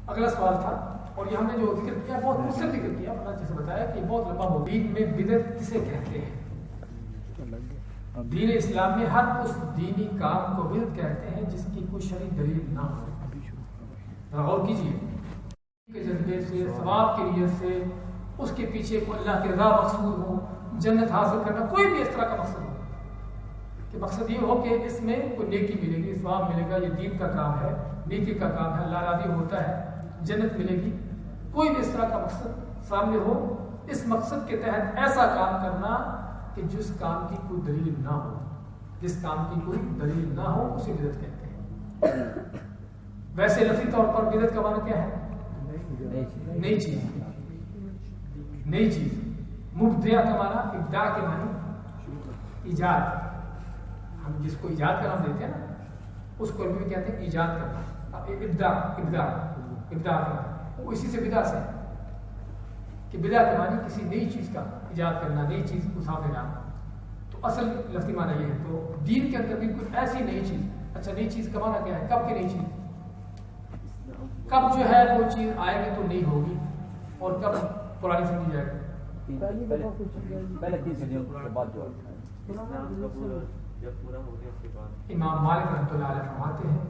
اگلا سوال تھا، اور یہ ہم نے جو ذکر کیا بہت مختصر ذکر کیا، جیسے بتایا کہ بہت لمبا ہو. دین میں بدعت کسے کہتے ہیں؟ دین اسلام میں ہر اس دینی کام کو بدعت کہتے ہیں جس کی کوئی شرعی دلیل نہ ہو. غور کیجیے کے جذبے سے، ثواب کی نیت سے، اس کے پیچھے کو اللہ کی رضا مقصود ہو، جنت حاصل کرنا، کوئی بھی اس طرح کا مقصد ہو کہ مقصد یہ ہو کہ اس میں کوئی نیکی ملے گی، ثواب ملے گا، یہ دین کا کام ہے، نیکی کا کام ہے، اللہ راضی ہوتا ہے، جنت ملے گی، کوئی بھی اس طرح کا مقصد سامنے ہو، اس مقصد کے تحت ایسا کام کرنا کہ جس کام کی کوئی دلیل نہ ہو، جس کام کی کوئی دلیل نہ ہو، اسے بدعت کہتے ہیں. ویسے لفظی طور پر بدعت کا معنی کیا ہے؟ نئی چیز. نئی چیز. مبتدع کا معنی، ابداع کے معنی ایجاد. ہم جس کو ایجاد کا نام دیتے ہیں نا، اس کو عربی میں کہتے ہیں ایجاد کرنا. ابداع کرنا، وہ اسی سے بدعت سے کہ بدعت کے معنی کسی نئی چیز کا ایجاد کرنا، نئی چیز کو سامنے لانا. تو اصل لفظی معنی یہ ہے. تو دین کے اندر بھی کوئی ایسی نئی چیز. اچھا، نئی چیز کا معنی کیا ہے؟ کب کی نئی چیز؟ کب جو ہے وہ چیز آئے گی تو نہیں ہوگی، اور کب پرانی سمجھی جائے گی. امام مالک رحمۃ اللہ علیہ فرماتے ہیں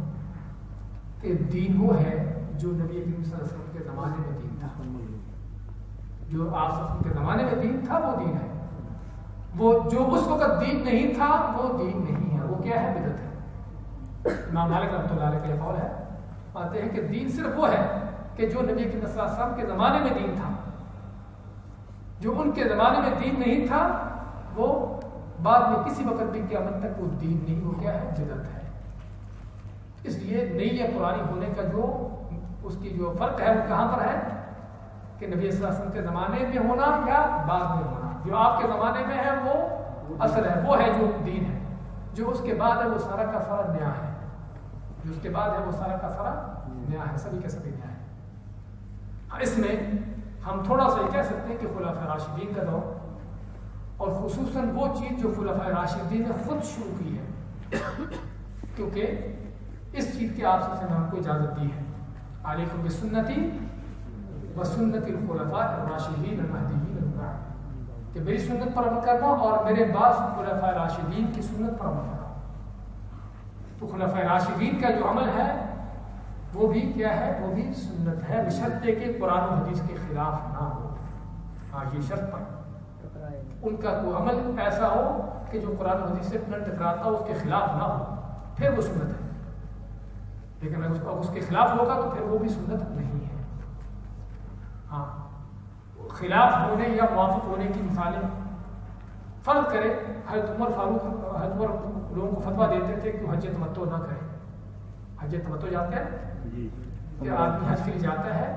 کہ دین وہ ہے جو نبی کریم صلی اللہ علیہ وسلم کے زمانے میں دین تھا. جو آپ صلی اللہ علیہ وسلم کے زمانے میں دین تھا وہ دین ہے. وہ جو اس وقت دین نہیں تھا وہ دین نہیں ہے. وہ کیا ہے؟ بدعت ہے. امام مالک رحمۃ اللہ علیہ کا یہ قول ہے، کہتے ہیں کہ دین صرف وہ ہے کہ جو نبی کریم صلی اللہ علیہ وسلم کے زمانے میں دین تھا. جو ان کے زمانے میں دین نہیں تھا وہ بعد میں کسی وقت بھی قیامت تک وہ دین نہیں. وہ کیا ہے؟ بدعت ہے. اس لیے نئی یا پرانی ہونے کا جو اس کی جو فرق ہے وہ کہاں پر ہے کہ نبی صلی اللہ علیہ وسلم کے زمانے میں ہونا یا بعد میں ہونا. جو آپ کے زمانے میں ہے وہ اصل ہے، وہ ہے جو دین ہے. جو اس کے بعد ہے وہ سارا کا سارا نیا ہے. جو اس کے بعد ہے وہ سارا کا سارا نیا ہے، سبھی کا سبھی نیا ہے. اس میں ہم تھوڑا سا یہ کہہ سکتے ہیں کہ خلفائے راشدین کا دور، اور خصوصاً وہ چیز جو خلفائے راشدین نے خود شروع کی ہے، کیونکہ اس چیز کی آپ سے ہم کو اجازت دی ہے. علیکم بسنتی وسنت الخلفاء الراشدین المہدیین کہ میری سنت پر عمل کرنا اور میرے بعد خلفائے راشدین کی سنت پر عمل کرنا. تو خلفائے راشدین کا جو عمل ہے وہ بھی کیا ہے؟ وہ بھی سنت ہے، بشرطے کہ قرآن و حدیث کے خلاف نہ ہو. ہاں، یہ شرط پر ان کا کوئی عمل ایسا ہو کہ جو قرآن و حدیث سے نہ ٹکراتا ہو، اس کے خلاف نہ ہو، پھر وہ سنت ہے. لیکن اگر اس کے خلاف ہوگا تو پھر وہ بھی سنت نہیں ہے. ہاں، خلاف ہونے یا موافق ہونے کی مثالیں فرض کرے حضرت عمر لوگوں کو فتویٰ دیتے تھے کہ حج تمتع نہ کرے. حج تمتع جاتے ہیں کہ آدمی حج کے لیے جاتا ہے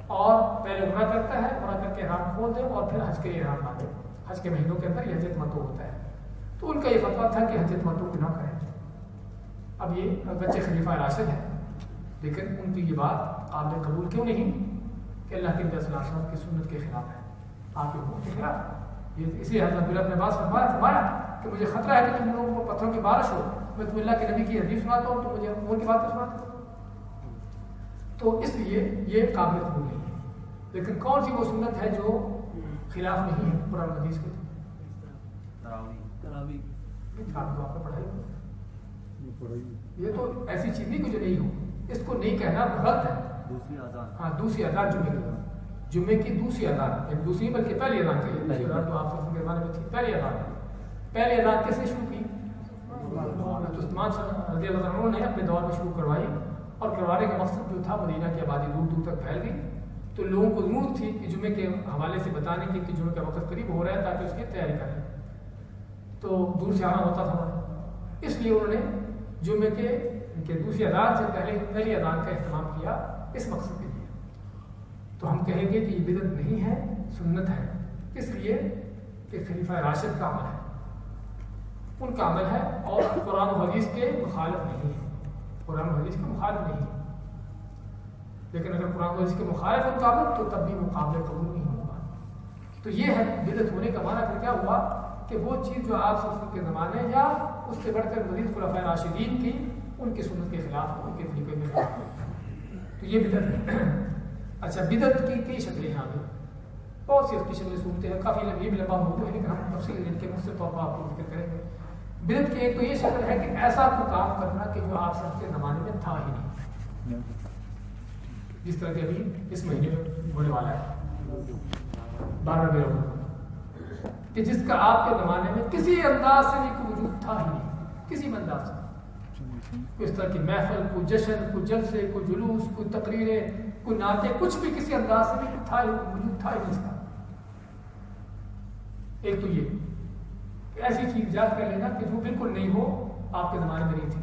اور پہلے عمرہ کرتا ہے، عمرہ کر کے احرام کھول دے اور پھر حج کے لیے احرام باندھے. حج کے مہینوں کے اندر یہ حج تمتع ہوتا ہے. تو ان کا یہ فتویٰ تھا کہ حج تمتع کو نہ کریں. اب یہ بچے خلیفہ راشد ہیں، لیکن ان کی یہ بات قابل قبول کیوں نہیں کہ اللہ کے نبی صلی اللہ علیہ وسلم کی سنت کے خلاف ہے، آپ کے حکم کے خلاف. یہ اسی حضرت عبداللہ بن عباس فرمایا کہ مجھے خطرہ ہے کہ تم لوگوں کو پتھروں کی بارش ہو، میں تمہیں اللہ کے نبی کی حدیث سناتا ہوں تو مجھے عمر کی باتیں سناتے ہو. تو اس لیے یہ قابل قبول نہیں ہے. لیکن کون سی وہ سنت ہے جو خلاف نہیں ہے قرآن حدیث کے؟ یہ تو ایسی چیز نہیں جو نہیں ہو، اس کو نہیں کہنا غلط ہے. ہاں، دوسری اذان جمعے کی دوسری اذان، دوسری بلکہ پہلی اذان کہیے. دوسری اذان تو آپ سب کے زمانے میں تھی. پہلی اذان کس نے شروع کی؟ عثمان رضی اللہ عنہ نے اپنے دور میں شروع کروائی، اور کروانے کا مقصد جو تھا مدینہ کی آبادی دور دور تک پھیل گئی، تو لوگوں کو ضرورت تھی کہ جمعے کے حوالے سے بتانے کی کہ جمعے کا وقت قریب ہو رہا ہے تاکہ اس کی تیاری کریں. تو دور سے آنا ہوتا تھا، اس لیے انہوں نے جمعے کے دوسری اذان سے پہلے پہلی اذان کا اہتمام کیا اس مقصد کے لیے. تو ہم کہیں گے کہ یہ بدعت نہیں ہے، سنت ہے. اس لیے کہ خلیفہ راشد کا عمل ہے، ان کا عمل ہے، اور قرآن و حدیث کے مخالف نہیں ہے. قرآن و حدیث کے مخالف نہیں ہے. لیکن اگر قرآن و حدیث کے مخالف ان کا عمل تو تب بھی مقابلہ قبول نہیں ہوگا. تو یہ ہے بدعت ہونے کا معنی. پھر کیا ہوا کہ وہ چیز جو آپ صلی کے زمانے یا اس سے بڑھ کر مزید خلفائے راشدین کی ان کی سنت کے خلاف، ان کے طریقے کے خلاف، تو یہ بدعت ہے. اچھا بدعت کی کئی شکلیں ہیں آگے بہت سی اس کی شکلیں سنتے ہیں کافی یہ بھی لمبا موضوع ہے لیکن ہم تفصیل ان کے مختصر طور پر آپ کو ذکر کریں گے. بدعت کی ایک تو یہ شکل ہے کہ ایسا کوئی کام کرنا کہ جو آپ سب کے زمانے میں تھا ہی نہیں, جس طرح کہ ابھی اس مہینے میں ہونے والا ہے 12 کہ جس کا آپ کے زمانے میں کسی انداز سے بھی کوئی وجود تھا ہی نہیں, کسی بھی انداز سے. اس طرح کی محفل, کوئی جشن, کوئی جلسے, کوئی جلوس, کوئی تقریریں, کوئی نعتیں, کچھ بھی کسی انداز سے بھی تھا وجود تھا ہی نہیں اس کا. ایک تو یہ ایسی چیز ایجاد کر لینا کہ جو بالکل نہیں ہو آپ کے زمانے میں نہیں تھی.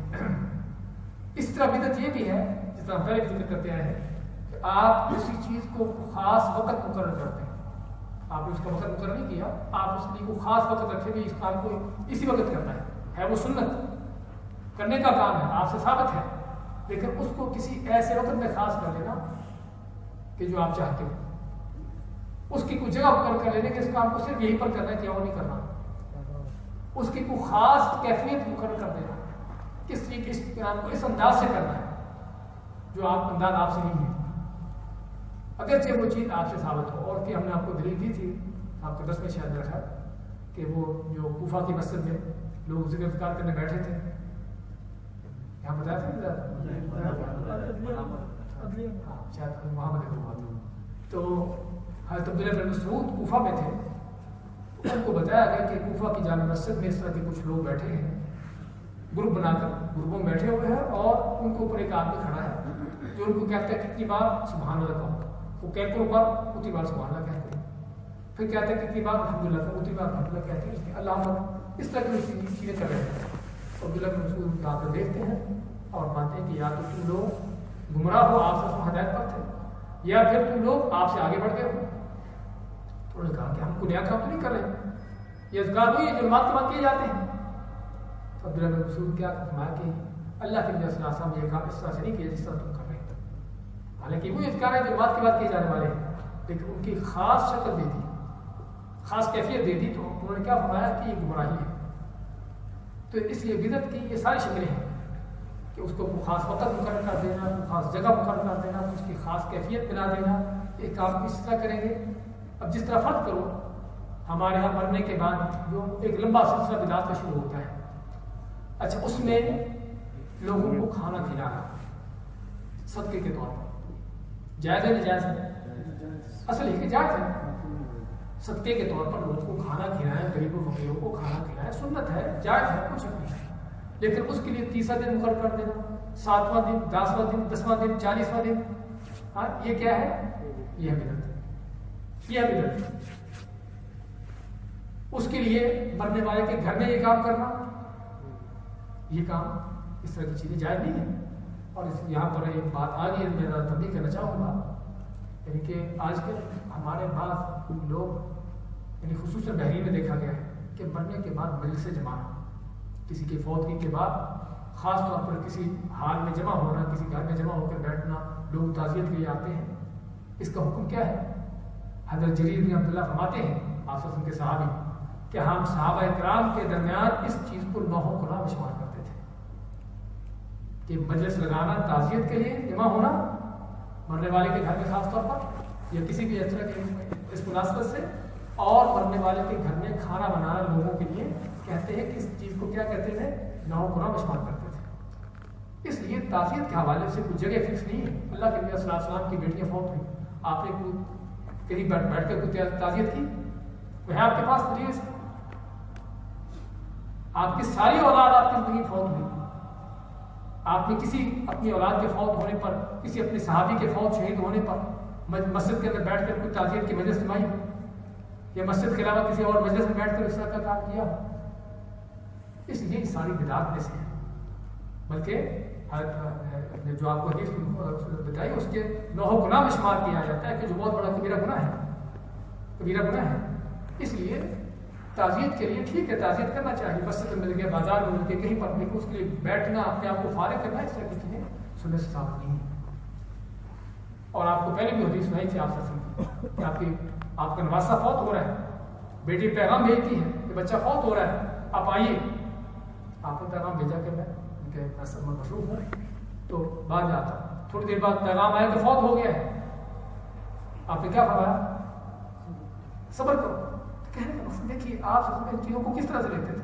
اس طرح بدعت یہ بھی ہے جس طرح پہلے ذکر کرتے آئے ہیں کہ آپ کسی چیز کو خاص وقت مقرر کرتے ہیں. آپ نے اس کا وقت مقرر نہیں کیا, آپ اس لیے کو خاص وقت رکھے بھی اس کام کو اسی وقت کرنا ہے وہ سنت کرنے کا کام ہے, آپ سے ثابت ہے, لیکن اس کو کسی ایسے وقت میں خاص کر لینا کہ جو آپ چاہتے ہو, اس کی کوئی جگہ مقرر کر لینے کہ اس کام کو صرف یہیں پر کرنا ہے کہ اور نہیں کرنا, اس کی کوئی خاص کیفیت مقرر کر دینا کس طریقے اس کام کو اس انداز سے کرنا ہے جو آپ انداز آپ سے نہیں ہے, اگرچہ وہ چیز آپ سے ثابت ہو. اور کہ ہم نے آپ کو دلیل دی تھی, آپ کو 10 میں شاید رکھا کہ وہ جو کوفہ کی مسجد میں لوگ ذکر اذکار کرنے بیٹھے تھے, یہاں بتایا تھا شاید وہاں بنے ہوا تھا, تو حضرت عبداللہ بن مسعود کوفہ میں تھے, ان کو بتایا گیا کہ کوفہ کی جامع مسجد میں اس طرح کے کچھ لوگ بیٹھے ہیں, گروپ بنا کر گروپوں میں بیٹھے ہوئے ہیں, اور ان کے اوپر ایک آدمی کھڑا ہے جو ان کو کہتا ہے کتنی بار سبحان اللہ کہو, وہ کینکروں پر اتنی بار سبحان اللہ کہتے ہیں, پھر کہتے ہیں کتنی بار الحمدللہ کہو, اتنی بار الحمدللہ کہتے ہیں, اللہ اکبر, اس طرح کی چیزیں کر رہے ہیں. عبداللہ بن مسعود یہاں پر دیکھتے ہیں اور مانتے ہیں کہ یا تو تم لوگ گمراہ ہو, آپ سے ہدایت پر تھے, یا پھر تم لوگ آپ سے آگے بڑھ گئے ہو. تو انہوں نے کہا کہ ہم کو نیا کام تو نہیں کر رہے, یہ اذکار ہوئی جو مات کے بعد کیے جاتے ہیں. تو عبداللہ بن مسعود کیا فرمایا کہ اللہ کے نبی صلی اللہ علیہ وسلم یہ کام اس طرح سے نہیں کیا جس طرح تم کر رہے ہیں. حالانکہ وہ اذکار ہے جو مات کے بعد کیے جانے والے ہیں, لیکن ان کی خاص شکل دے دی, خاص کیفیت دے دی, تو انہوں نے کیا فرمایا کہ یہ گمراہی ہے. تو اس لیے بدعت کی یہ ساری شکلیں ہیں کہ اس کو خاص وقت مقرر کر دینا, خاص جگہ مقرر کر دینا, اس کی خاص کیفیت بنا دینا, ایک کام اس طرح کریں گے. اب جس طرح فرض کرو ہمارے یہاں مرنے کے بعد جو ایک لمبا سلسلہ بدعات کا شروع ہوتا ہے, اچھا اس میں لوگوں کو کھانا کھلانا صدقے کے طور پر جائز ہے ناجائز ہے؟ اصل یہ کہ جائز ہے. صدقے کے طور پر لوگوں کو کھانا کھلائیں, غریب و فقیروں کو کھانا کھلائیں, سنت ہے, جائز ہے, کچھ نہیں ہے. لیکن اس کے لیے 30واں دن مقرر کر دینا, 7واں دن, 10واں دن, 10واں دن, 40واں دن, ہاں یہ کیا ہے؟ یہ بدعت, یہ بدعت. اس کے لیے مرنے والے کے گھر میں یہ کام کرنا, یہ کام اس طرح کی چیزیں جائز نہیں ہے. اور یہاں پر ایک بات آ گئی ہے, میں ذرا تبدیل کرنا چاہوں گا, یعنی کہ آج کل ہمارے بعض لوگ, یعنی خصوصاً بحرین میں دیکھا گیا ہے کہ مرنے کے بعد مجلس جمانا, کسی کی فوتگی کے بعد خاص طور پر کسی حال میں جمع ہونا, کسی گھر میں جمع ہو کر بیٹھنا, لوگ تعزیت کے لیے آتے ہیں. اس کا حکم کیا ہے؟ حضرت جریر بن عبداللہ فرماتے ہیں آپ کے صحابی کہ ہم صحابہ کرام کے درمیان اس چیز کو لوح قلم شمار کرتے تھے کہ مجلس لگانا, تعزیت کے لیے جمع ہونا مرنے والے کے گھر میں خاص طور پر یا کسی بھی اس طرح کے اس مناسبت سے, اور مرنے والے کے گھر میں کھانا بنانا لوگوں کے لیے کہتے ہیں کہ اس چیز کو کیا کہتے تھے؟ لوح قلم شمار کرتے تھے. اس لیے تعزیت کے حوالے سے کوئی جگہ فکس نہیں ہے. اللہ کے نبی صلی اللہ علیہ وسلم کی بیٹیاں فوت ہوئی, آپ نے کہیں بیٹھ کر کوئی تعزیت کی؟ وہ ہے آپ کے پاس دلیل سے؟ آپ کی ساری اولاد آپ کی زندگی فوت ہوئی, آپ نے کسی اپنی اولاد کے فوت ہونے پر, کسی اپنے صحابی کے فوت شہید ہونے پر مسجد کے اندر بیٹھ کر کوئی تعزیت کی مجلس جمائی یا مسجد کے علاوہ کسی اور مجلس میں بیٹھ کر اس طرح کا کام کیا؟ اس لیے ساری بدعات میں سے ہے. بلکہ جو آپ کو حدیث بتائی اس کے لوح گناہ میں شمار کیا جاتا ہے کہ جو بہت بڑا کبیرہ گناہ ہے, کبیرہ گناہ ہے. اس لیے تعزیت کے لیے ٹھیک ہے, تعزیت کرنا چاہیے, مسجد میں مل گیا, بازار میں مل گیا, کہیں پر مل, اس کے لیے بیٹھنا, اپنے آپ کو فارغ کرنا, اس طرح کی چیزیں سنت سے ثابت نہیں ہے. اور آپ کو پہلے بھی حدیث سنائی تھی آپ سے کہ آپ کا نواسا فوت ہو رہا ہے, بیٹی پیغام بھیجتی ہے کہ بچہ فوت ہو رہا ہے, آپ آئیے. آپ نے پیغام بھیجا کہ میں مصروف ہوں, تو بعد آتا, تھوڑی دیر بعد پیغام آیا کہ فوت ہو گیا ہے. آپ نے کیا فرمایا؟ صبر کرو. کہنے کا مقصد دیکھیے آپ ان چیزوں کو کس طرح سے لیتے تھے.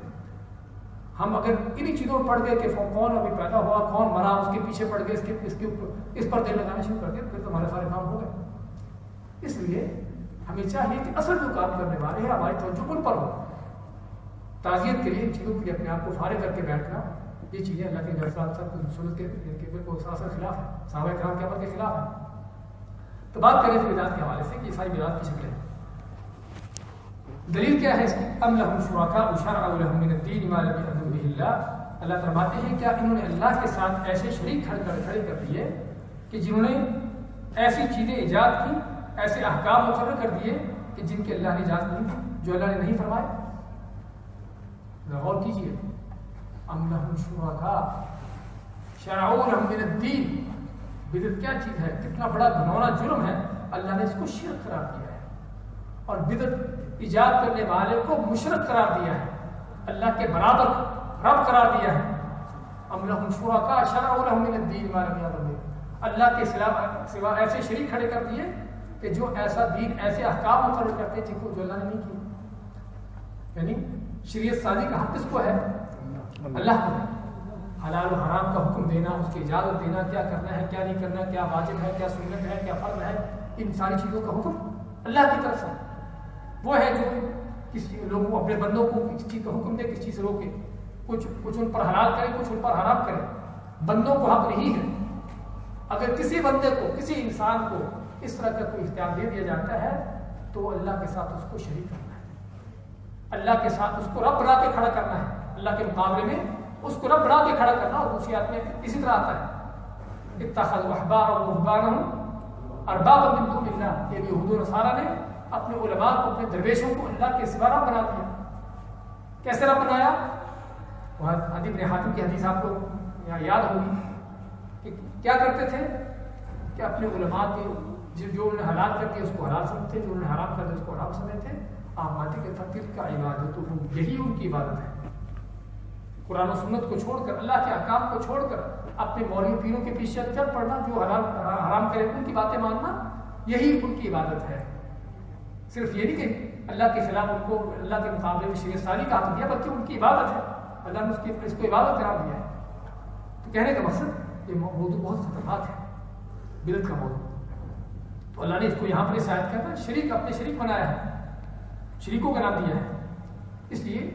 ہم اگر انہی چیزوں پر پڑ گئے کہ کون ابھی پیدا ہوا, کون مرا, اس کے پیچھے پڑ گئے, اس پر دل لگانا شروع کر دیا, پھر تو ہمارے سارے کام ہو گئے. اس لیے ہمیں چاہیے کہ اصل جو کام کرنے والے ہیں ہماری توجہ ان پر ہو. تعزیت کے لیے ان چیزوں کے لیے اپنے آپ کو فارغ کر کے بیٹھنا, یہ چیزیں اللہ کے سنت کے بالکل سراسر خلاف ہے. صحابہ کرام کے عمل کے خلاف ہے. تو بات کریں تو بدعت کے حوالے سے کہ یہ ساری بدعت کی شکلیں ہیں. دلیل کیا ہے اس کی؟ ام لہم شرکاء شرعوا لہم من الدین ما لم یأذن بہ اللہ. اللہ فرماتے ہیں کیا انہوں نے اللہ کے ساتھ ایسے شریک کھڑے کر دیے کہ جنہوں نے ایسی چیزیں ایجاد کی, ایسے احکام مقرر کر دیے کہ جن کے اللہ نے اجازت نہیں دی, جو اللہ نے نہیں فرمائے. غور کیجیے. ام لہم شرکاء شرعوا لہم من الدین. بدعت کیا چیز ہے؟ کتنا بڑا گھناؤنا جرم ہے. اللہ نے اس کو شرک قرار دیا ہے اور بدعت ایجاد کرنے والے کو مشرک قرار دیا ہے, اللہ کے برابر رب قرار دیا ہے. ام لہم شرکاء شرعوا لہم من الدین ما لم یأذن بہ. اللہ کے سوا ایسے شریک کھڑے کر دیے کہ جو ایسا دین, ایسے احکام مقرر کرتے جن کو جو اللہ نے نہیں کیے. یعنی شریعت سازی کا حق کس کو ہے؟ اللہ کو ہے. حلال و حرام کا حکم دینا, اس کی اجازت دینا, کیا کرنا ہے کیا نہیں کرنا, کیا واجب ہے کیا سنت ہے کیا فرض ہے, ان ساری چیزوں کا حکم اللہ کی طرف سے. وہ ہے جو کسی لوگوں کو, اپنے بندوں کو کسی چیز کا حکم دے, کسی چیز سے روکے, کچھ ان پر حلال کرے, کچھ ان پر حرام کرے. بندوں کو حق نہیں ہے. اگر کسی بندے کو, کسی انسان کو اس طرح کا کوئی اختیار دے دیا جاتا ہے تو اللہ کے ساتھ اس کو شریک کرنا ہے, اللہ کے ساتھ اس کو رب بنا کے کھڑا کرنا ہے. اللہ کے مقابلے میں اس کو رب بنا کے کھڑا کرنا. اور دوسری آیت میں اسی طرح آتا ہے اتخذوا احبارهم ورهبانهم اربابا من دون اللہ. یہ یہود و نصارہ نے اپنے علماء کو, اپنے درویشوں کو اللہ کے سوا رب بنا دیا. کیسے رب بنایا؟ عدی بن حاتم کی حدیث آپ کو یاد ہوگی کہ کیا کرتے تھے کہ اپنے علماء کے جو انہوں نے حلال کر دیا اس کو حلال سمجھتے, جو انہوں نے حرام کر دیا اس کو حرام سمجھتے. آپ ماتی کے فقیر کا عبادت, یہی ان کی عبادت ہے. قرآن و سنت کو چھوڑ کر, اللہ کے احکام کو چھوڑ کر اپنے مولوی پیروں کے پیچھے چل پڑنا, جو حرام کرے ان کی باتیں ماننا, یہی ان کی عبادت ہے. صرف یہ نہیں کہ اللہ کے خلاف ان کو اللہ کے مقابلے میں شریعت سازی کا حق دیا, بلکہ ان کی عبادت ہے. اللہ نے اس کو عبادت قرار دیا ہے. تو کہنے کا مقصد یہ موضوع بہت خطرناک ہے, بدعت کا موضوع. تو اللہ نے اس کو یہاں پر شاید کرنا شریک, اپنے شریک بنایا ہے, شریکوں کا نام دیا ہے. اس لیے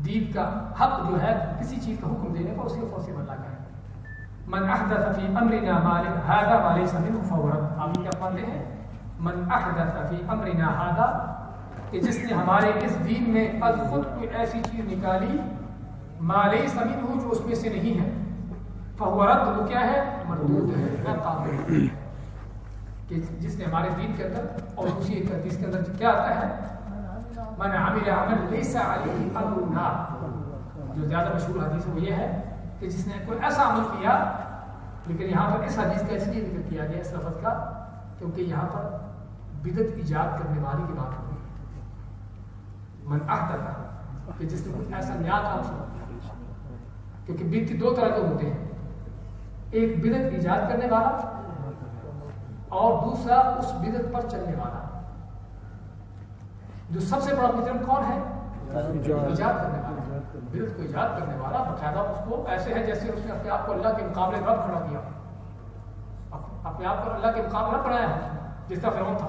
دین کا حق جو ہے کسی چیز کا حکم دینے کا, اس کے فوسے اللہ کا ہے. من احدث فی امرنا هذا ما ليس منه فهو رد. آپ کیا پڑھتے ہیں؟ من احدث فی امرنا هذا, کہ جس نے ہمارے اس دین میں از خود کوئی ایسی چیز نکالی ما ليس منه, جو اس میں سے نہیں ہے, فهو رد. وہ کیا ہے؟ مردود ہے, غیر قابل. کہ جس نے ہمارے دین کے اندر, اور اسی ایک حدیث کے اندر کیا آتا ہے, من عمل عمل ليس عليه امرنا, جو زیادہ مشہور حدیث ہے وہ یہ ہے کہ جس نے کوئی ایسا عمل کیا, لیکن یہاں پر اس حدیث کا اس لیے ذکر کیا گیا اس لفظ کا کیونکہ یہاں پر بدعت ایجاد کرنے والی کی بات ہوئی. من احدث, کہ جس نے کوئی ایسا نیا کام شروع, کیونکہ بدعت دو طرح کے ہوتے ہیں, ایک بدعت ایجاد کرنے والا اور دوسرا اس بدعت پر چلنے والا. جو سب سے بڑا مجرم کون ہے؟ ایجاد کرنے والا. بدعت کو ایجاد کرنے والا باقاعدہ اس کو ایسے ہے جیسے اس نے اپنے آپ کو اللہ کے مقابلے رب کھڑا کیا, اپنے آپ کو اللہ کے مقابلے رب بنایا ہے جس کا فرعون تھا.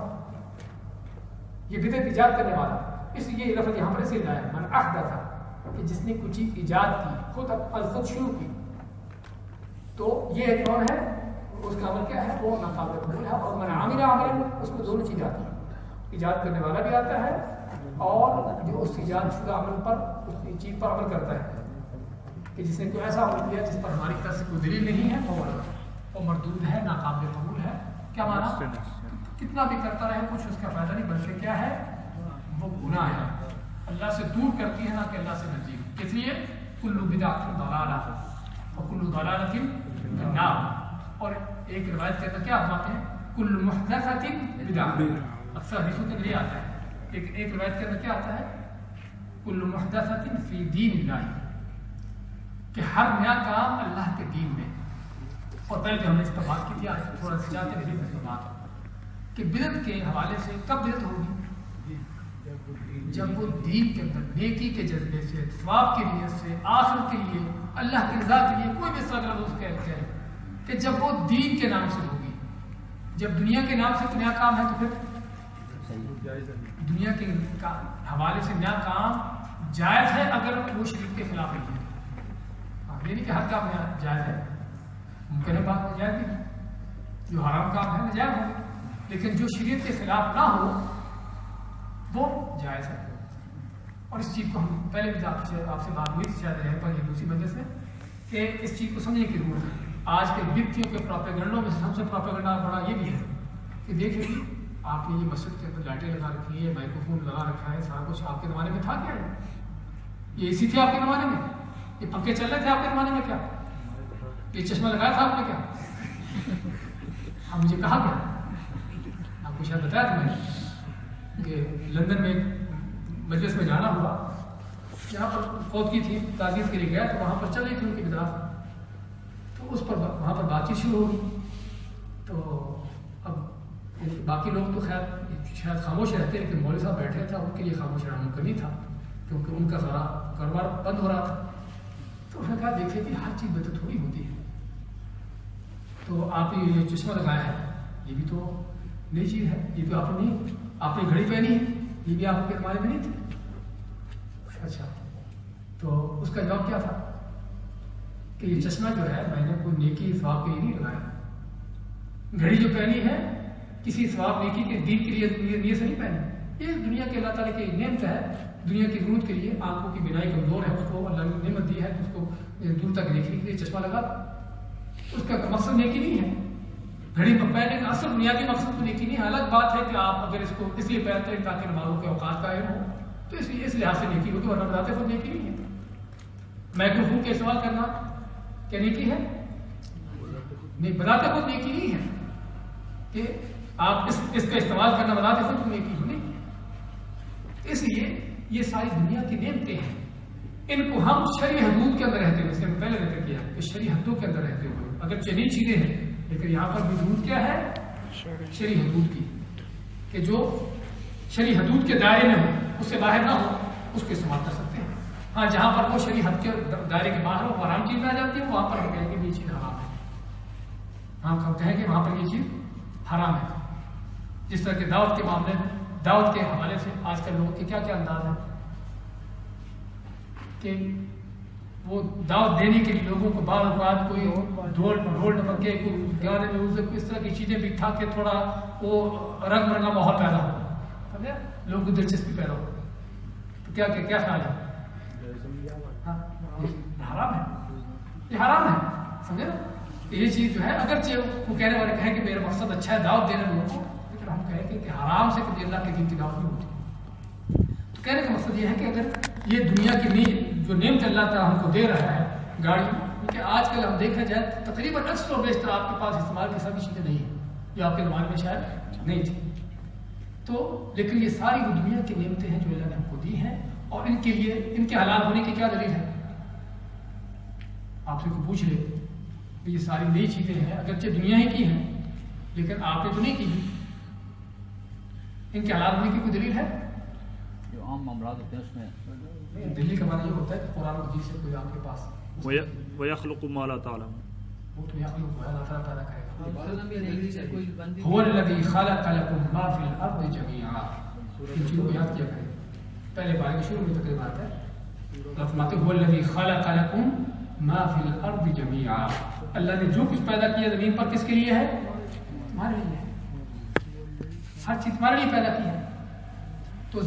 یہ بدعت ایجاد کرنے والا, اس لیے یہ لفظ یہاں پر سے لایا من احدث, کہ جس نے کچھ چیز ایجاد کی, خود شروع کی. تو یہ کون ہے؟ اس کا عمل کیا ہے؟ وہ ناقابل قبول ہے. اور من عمل عملا, اس میں دونوں چیزیں آتی ہیں, ایجاد کرنے والا بھی آتا ہے اور جو اس ایجاد شدہ عمل پر, اس چیز پر عمل کرتا ہے. کہ جس نے کوئی ایسا عمل کیا جس پر ہماری طرف سے کوئی دلیل نہیں ہے, وہ مردود ہے, ناقابل قبول ہے. کیا مانا؟ کتنا بھی کرتا رہے کچھ اس کا فائدہ نہیں, بلکہ کیا ہے, وہ گناہ ہے, اللہ سے دور کرتی ہے, نہ کہ اللہ سے نزدیک. اس لیے کل بدعۃ ضلالہ وکل ضلالۃ فی النار. اور ایک روایت کے اندر کیا فرماتے ہیں؟ کل محدثۃ بدعۃ. اکثر حدیثوں کے لیے آتا ہے, ایک روایت کے اندر کیا آتا ہے؟ کل محدثۃ فی دین اللہ, کہ ہر نیا کام اللہ کے دین میں. اور پہلے ہم نے اس پر بات کی تھی, آج تھوڑا سی جاتے ہیں بات کہ بدعت کے حوالے سے کب بدعت ہوگی؟ جب وہ دین کے اندر نیکی کے جذبے سے، ثواب کی نیت سے، آخرت کے لیے، اللہ کی رضا کے لیے کوئی بھی اس طرح کا لفظ کہتے ہیں کہ جب وہ دین کے نام سے ہوگی. جب دنیا کے نام سے کوئی نیا کام ہے تو پھر دنیا کے حوالے سے نیا کام جائز ہے اگر وہ شریعت کے خلاف نہیں ہے. یہ نہیں کہ ہر کام نیا جائز ہے، ممکن ہے بات جائز نہیں، جو حرام کام ہے ناجائز ہو، لیکن جو شریعت کے خلاف نہ ہو وہ جائز ہے. اور اس چیز کو ہم پہلے بھی آپ سے بات ہوئی تھی شاید رہے پر یہ دوسری مجلس میں کہ اس چیز کو سمجھنے کی ضرورت ہے. آج کے ویکتیوں کے پروپیگنڈوں میں سب سے پروپیگنڈا بڑا یہ بھی ہے کہ دیکھیے آپ نے یہ مسجد کے اندر لائٹیں لگا رکھی ہیں، مائکرو فون لگا رکھا ہے، سارا کچھ آپ کے زمانے میں تھا کیا؟ یہ اسی تھے آپ کے زمانے میں؟ یہ پنکھے چل رہے تھے آپ کے زمانے میں کیا؟ یہ چشمہ لگایا تھا آپ نے کیا؟ آپ مجھے کہا کیا؟ آپ کو شاید بتایا تھا میں نے کہ لندن میں مجلس میں جانا ہوا، یہاں پر فوت کی تھی، تعزیت کے لیے گیا تو وہاں پر چل رہی تھی ان کی بدعات، تو اس پر وہاں پر بات چیت شروع ہوگی. تو اب باقی لوگ تو خیر شاید خاموش رہتے ہیں، لیکن مولوی صاحب بیٹھے تھا، ان کے لیے خاموش رہنا ممکن نہیں تھا کیونکہ ان کا سارا کاروبار بند ہو رہا تھا. تو انہوں نے کہا دیکھیے کہ ہر چیز میں تو تھوڑی ہوتی ہے، تو آپ نے یہ چشمہ لگایا ہے یہ بھی تو نئی چیز ہے، یہ تو آپ نے گھڑی پہنی ہے، یہ بھی آپ کے زمانے میں نہیں تھی. اچھا تو اس کا جواب کیا تھا کہ یہ چشمہ جو ہے میں نے کوئی نیکی ثواب کے لیے نہیں لگایا، گھڑی جو پہنی ہے کسی ثواب نیکی کے دین کے لیے نیت سے نہیں پہنی، یہ دنیا کے اللہ تعالیٰ کی نعمت ہے، دنیا کی ضرورت کے لیے. آنکھوں کی بینائی کمزور ہے، اس کو اللہ نے نعمت دی ہے، اس کو دور تک دیکھنے کے لیے چشمہ لگا، اس کا مقصد نیکی نہیں ہے. گھڑی پہننے کا اصل بنیادی مقصد تو نیکی نہیں ہے. الگ بات ہے کہ آپ اگر اس کو اس لیے پہنتے ہیں تاکہ نمازوں کے اوقات قائم ہو تو اس لحاظ سے نیکی ہوگی، ورنہ بتاتے خود نیکی نہیں ہے. مائکرو فون کا استعمال کرنا کیا نیکی ہے؟ نہیں، بتاتے خود نیکی نہیں ہے کہ آپ اس کا استعمال کرنا بتاتے خود نیکی ہو نہیں. اس لیے یہ ساری دنیا کی نعمتیں ہیں، ان کو ہم شرعی حدود کے اندر رہتے ہوئے، جیسے ہم پہلے ذکر کیا کہ شرعی حدود کے اندر رہتے ہوئے اگر چنی چیزیں ہیں، لیکن یہاں پر بھی حدود کیا ہے؟ شرعی حدود کی، کہ جو شرعی حدود کے دائرے میں ہو، اس سے باہر نہ ہو، اس کو استعمال کر سکتے ہیں. ہاں جہاں پر وہ شرعی حد کے دائرے کے باہر ہو، حرام چیز میں آ جاتی ہے، وہاں پر ہم کہیں گے یہ چیز حرام ہے. ہم کہیں گے وہاں پر یہ چیز حرام ہے. جس طرح کہ دعوت کے معاملے میں، دعوت کے حوالے سے آج کل لوگوں کے کیا کیا انداز ہے کہ وہ دعوت دینے کے لیے لوگوں کو بعض اوقات کوئی ڈھول ڈپکے کوئی گانے میں کوئی اس طرح کی چیزیں بٹھا کے تھوڑا وہ رنگ برنگا ماحول پیدا ہو، سمجھے، لوگوں کو دلچسپی پیدا ہو. تو کیا خیال ہے؟ حرام ہے، یہ حرام ہے، سمجھے نا. یہ چیز جو ہے اگرچہ وہ کہنے والے کہیں کہ میرا مقصد اچھا ہے دعوت دینے لوگوں کو، لیکن ہم کہیں کہ حرام سے کبھی اللہ کے دین کی دعوت نہیں ہوتی. تو کہنے کا مقصد یہ ہے کہ اگر یہ دنیا کی جو نعمت اللہ تعالیٰ ہم کو دے رہا ہے گاڑی، کیونکہ آج کل ہم دیکھا جائے تقریباً اکثر و بیشتر آپ کے پاس استعمال کی ساری چیزیں نہیں ہیں، جو آپ کے زمانے میں شاید نہیں تھی. تو لیکن یہ ساری وہ دنیا کی نعمتیں ہیں جو اللہ نے ہم کو دی ہیں، اور ان کے لیے ان کے حلال ہونے کی کیا دلیل ہے؟ آپ سے کوئی پوچھ لے کہ یہ ساری نئی چیزیں ہیں، اگرچہ دنیا ہی کی ہیں لیکن آپ نے تو نہیں کی، ان کے حلال ہونے کی کوئی دلیل ہے؟ جو عام معاملات ہوتے ہیں اس میں دلی کا معنی یہ ہوتا ہے کہ قرآن مجید سے کوئی آپ کے پاس وَيَخْلُقُ مَا لَا تَعْلَمُونَ، وہ تو یخلق ہے، اللہ تعالیٰ پیدا کرے گا. هو هو الذی خلق لکم ما فی الارض جمیعا. ان چیزوں کو یاد کیا کریں، پہلے بارے کے شروع میں تقریبا آتا ہے، فرماتے هو الذی خلق لکم ما فی الارض جمیعا. اللہ نے جو کچھ پیدا کیا زمین پر کس کے لیے ہے؟ تمہارے لیے ہے، ہر چیز تمہارے لیے پیدا کی ہے. تو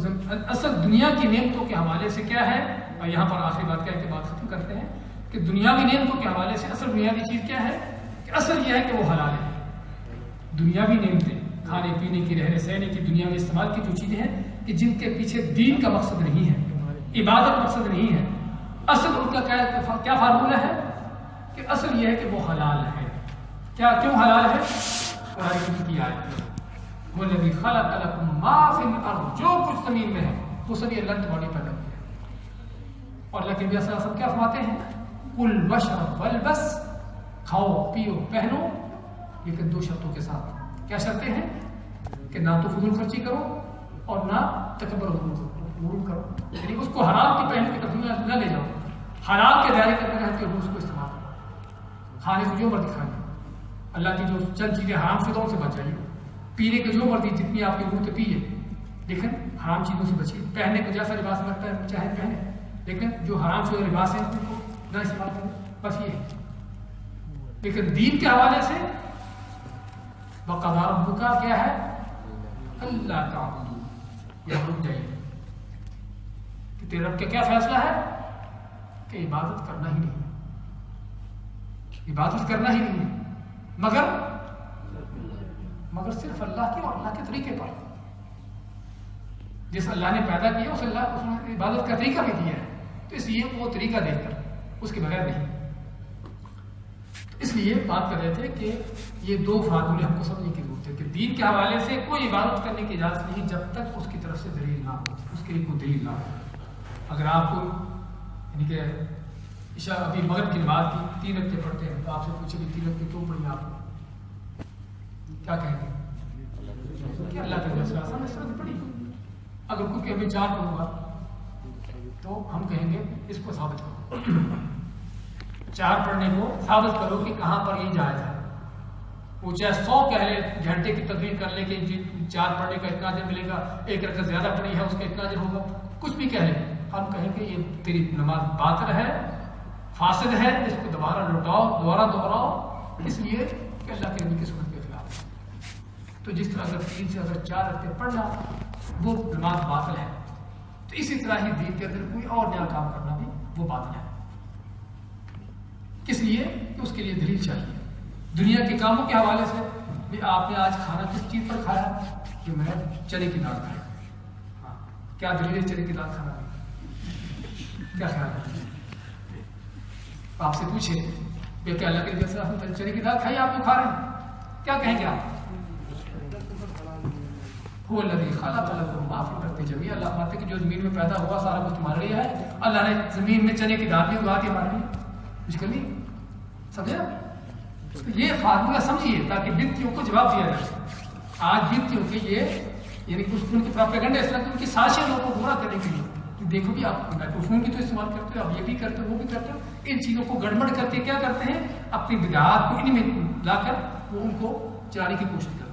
اصل دنیا کی نعمتوں کے حوالے سے کیا ہے، اور یہاں پر آخری بات کہہ کے بات ختم کرتے ہیں کہ دنیاوی نعمتوں کے حوالے سے اصل بنیادی چیز کیا ہے کہ اصل یہ ہے کہ وہ حلال ہے. دنیاوی نعمتیں، کھانے پینے کی، رہنے سہنے کی، دنیاوی استعمال کی جو چیزیں ہیں کہ جن کے پیچھے دین کا مقصد نہیں ہے، عبادت مقصد نہیں ہے، اصل ان کا کیا فارمولہ ہے کہ اصل یہ ہے کہ وہ حلال ہے. کیوں حلال ہے؟ قرآن کریم کی آیت وَالَّذِي خَلَقَ لَكُم مَّا فِي الْأَرْضِ، جو کچھ زمین میں ہے وہ سبھی اللہ نے تمہاری پیدا کیا ہے. اور اللہ کے نبی صلی اللہ علیہ وسلم کیا فرماتے ہیں؟ کُلْ وَاشْرَبْ وَالْبَسْ، کھاؤ پیو پہنو، لیکن دو شرطوں کے ساتھ. کیا شرطیں ہیں؟ کہ نہ تو فضول خرچی کرو اور نہ تکبر غرور کرو، یعنی اس کو حرام کی پہلے کی تفصیل نہ لے جاؤ، حلال کے دائرے کے اندر رہتے ہوئے اس کو استعمال کرو، کھانے کو جو مرضی کھائیے، اللہ کی جو چند چیزیں حرام شدہ سے بچ جائیے، پینے کو جو مرضی جتنی آپ کی ضرورت پیے، لیکن حرام چیزوں سے بچیے، پہننے کو جیسا لباس لگتا ہے چاہے پہنے، لیکن جو حرام شدہ لباس ہیں ان کو نہ استعمال کریں، بس یہ ہے۔ لیکن دین کے حوالے سے وقضى ربك کیا ہے؟ اللہ تعبدوا، یہ رک جائیے کہ تیرے رب کا کیا فیصلہ ہے کہ عبادت کرنا ہی نہیں، عبادت کرنا ہی نہیں مگر صرف اللہ کے اور اللہ کے طریقے پر، جس اللہ نے پیدا کیا اس اللہ اس نے عبادت کا طریقہ بھی دیا ہے، تو اس لیے وہ طریقہ دیکھ کر اس کے بغیر نہیں۔ اس لیے بات کر رہے تھے کہ یہ دو فارمولے ہم کو سمجھنے کی ضرورت ہے کہ دین کے حوالے سے کوئی عبادت کرنے کی اجازت نہیں جب تک اس کی طرف سے دلیل نہ ہو، اس کے لیے کوئی دلیل نہ ہو۔ اگر آپ کو یعنی کہ عشاء ابھی مغرب کی نماز کی 3 رکعتیں پڑھتے ہیں تو آپ سے پوچھے بھی 3 رکعتیں کیوں پڑھی آپ نے، کیا کہیں گے کہ اللہ کے فیصلہ آسان اس طرح پڑھی۔ اگر کوئی کہ ابھی 4 پڑھوں گا تو ہم کہیں گے اس کو ثابت کرو، 4 پڑھنے کو ثابت کرو کہ کہاں پر یہ جائز ہے۔ وہ چاہے 100 کہہ لے، گھنٹے کی تقریر کر لے کہ 4 پڑھنے کا اتنا اجر ملے گا، 1 رکعت زیادہ پڑھی ہے اس کا اتنا اجر ہوگا، کچھ بھی کہہ لے، ہم کہیں گے یہ تیری نماز باطل ہے، فاسد ہے، اس کو دوبارہ لوٹاؤ، دوبارہ دہراؤ، اس لیے کہ اللہ کے نبی کی سنت کے خلاف ہے۔ تو جس طرح اگر 3 سے اگر 4 رکعتیں پڑھنا وہ نماز باطل ہے، تو اسی طرح ہی دین کے اندر کوئی اور نیا کام کرنا بھی وہ باطل ہے۔ کس لیے کہ اس کے لیے دلیل چاہیے۔ دنیا کے کاموں کے حوالے سے بھی آپ نے آج کھانا کس چیز پر کھایا کہ میں چنے کی دال کھائی، ہاں کیا دلیل ہے چنے کی دال کھانا؟ کیا خیال ہے؟ آپ سے پوچھے کہ اللہ کے لیے چنے کی دال کھائی آپ جو کھا رہے ہیں، کیا کہیں گے آپ؟ وہ اللہ خالق لکم ما فی الارض جمیعا، اللہ فرماتے کہ جو زمین میں پیدا ہوا سارا کچھ تمہارے لیے ہے، اللہ نے زمین میں چنے کی دال بھی اگا دی ہمارے لیے، کچھ کر لی، سمجھا؟ یہ فارمولہ سمجھیے تاکہ بدعتیوں کو جواب دیا جائے۔ آج بدعتیوں کے یہ یعنی کچھ ان کی پروپیگنڈا اس طرح کی ان کی سازشیں لوگوں کو گمراہ کرنے کے لیے کہ دیکھو بھی آپ مائکروفون کی تو استعمال کرتے ہو، آپ یہ بھی کرتے ہو وہ بھی کرتے ہو، ان چیزوں کو گڑبڑ کر کے کیا کرتے ہیں اپنی بدعات کو ان میں لا کر وہ ان کو چلانے کی کوشش کرتے ہیں۔